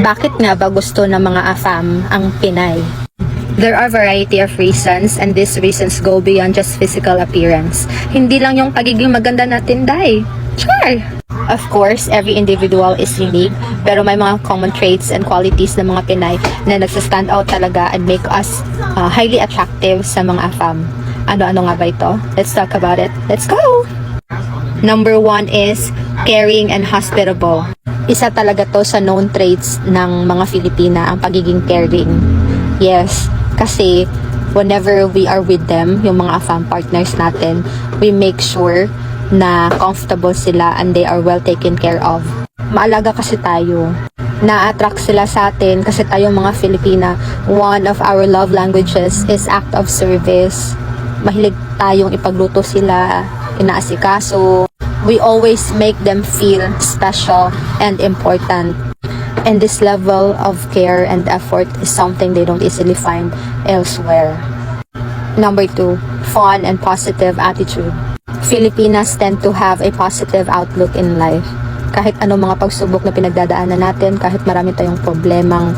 Bakit nga ba gusto ng mga AFAM ang Pinay? There are variety of reasons, and these reasons go beyond just physical appearance. Hindi lang yung pagiging maganda natin, day. Sure! Of course, every individual is unique, pero may mga common traits and qualities ng mga Pinay na nagsastand out talaga and make us highly attractive sa mga AFAM. Ano-ano nga ba ito? Let's talk about it. Let's go! Number 1 is caring and hospitable. Isa talaga to sa known traits ng mga Filipina, ang pagiging caring. Yes, kasi whenever we are with them, yung mga AFAM partners natin, we make sure na comfortable sila and they are well taken care of. Maalaga kasi tayo. Na-attract sila sa atin kasi tayong mga Filipina, one of our love languages is act of service. Mahilig tayong ipagluto sila, inaasikaso. We always make them feel special and important. And this level of care and effort is something they don't easily find elsewhere. Number 2, fun and positive attitude. Filipinas tend to have a positive outlook in life. Kahit anong mga pagsubok na pinagdadaanan natin, kahit marami tayong problemang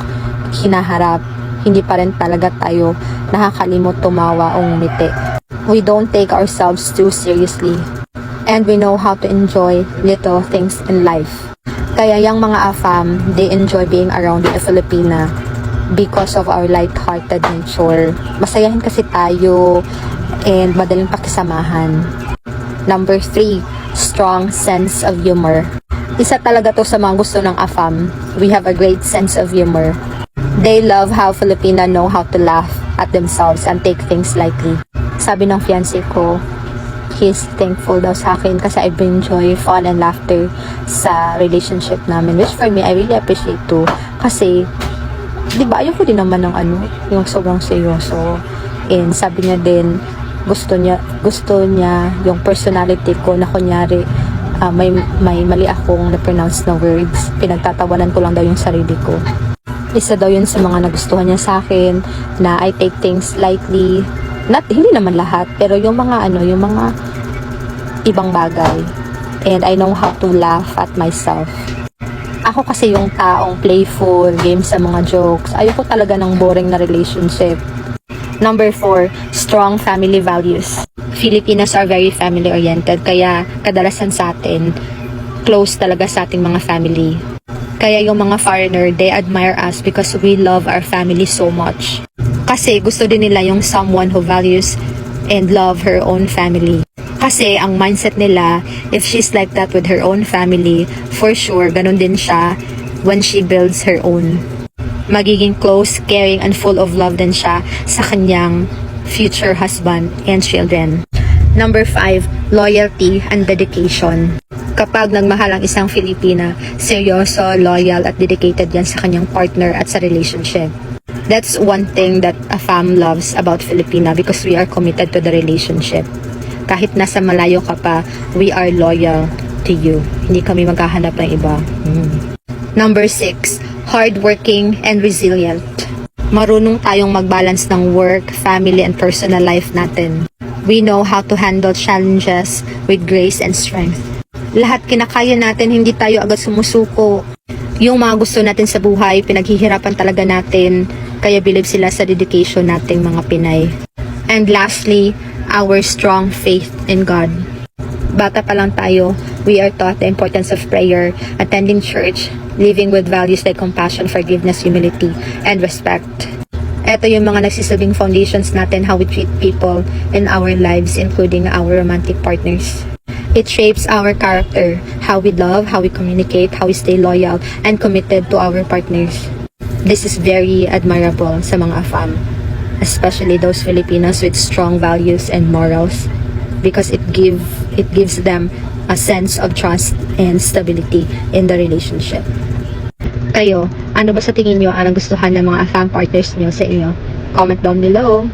hinaharap, hindi pa rin talaga tayo nakakalimot tumawa o ngumiti. We don't take ourselves too seriously. And we know how to enjoy little things in life. Kaya yung mga AFAM, they enjoy being around the Filipina because of our light-hearted nature. Masayahin kasi tayo and madaling pakisamahan. Number 3, strong sense of humor. Isa talaga to sa mga gusto ng AFAM. We have a great sense of humor. They love how Filipina know how to laugh at themselves and take things lightly. Sabi ng fiancé ko, he's thankful daw sa akin kasi I bring joy, fun, and laughter sa relationship namin. Which for me, I really appreciate too. Kasi, di ba, ayoko din naman ng yung sobrang seryoso. And sabi niya din, gusto niya yung personality ko na kunyari, may mali akong na-pronounce na words. Pinagtatawanan ko lang daw yung sarili ko. Isa daw yun sa mga nagustuhan niya sa akin, na I take things lightly. Hindi naman lahat, pero yung mga ibang bagay. And I know how to laugh at myself. Ako kasi yung taong playful, game sa mga jokes. Ayoko talaga ng boring na relationship. Number 4, strong family values. Filipinas are very family-oriented, kaya kadalasan sa atin, close talaga sa ating mga family. Kaya yung mga foreigner, they admire us because we love our family so much. Kasi gusto din nila yung someone who values and love her own family. Kasi ang mindset nila, if she's like that with her own family, for sure, ganun din siya when she builds her own. Magiging close, caring, and full of love din siya sa kanyang future husband and children. Number 5, loyalty and dedication. Kapag nagmahal ang isang Filipina, seryoso, loyal, at dedicated yan sa kanyang partner at sa relationship. That's one thing that a fam loves about Filipina because we are committed to the relationship. Kahit nasa malayo ka pa, we are loyal to you. Hindi kami maghahanap ng iba. Number 6, hardworking and resilient. Marunong tayong mag-balance ng work, family, and personal life natin. We know how to handle challenges with grace and strength. Lahat kinakaya natin, hindi tayo agad sumusuko. Yung mga gusto natin sa buhay, pinaghihirapan talaga natin. Kaya believe sila sa dedication nating mga Pinay. And lastly, our strong faith in God. Bata pa lang tayo, we are taught the importance of prayer, attending church, living with values like compassion, forgiveness, humility, and respect. Ito yung mga nagsisabing foundations natin, how we treat people in our lives, including our romantic partners. It shapes our character, how we love, how we communicate, how we stay loyal, and committed to our partners. This is very admirable sa mga AFAM, especially those Filipinos with strong values and morals, because it gives them a sense of trust and stability in the relationship. Kayo, ano ba sa tingin nyo ang gustuhan ng mga AFAM partners nyo sa inyo? Comment down below.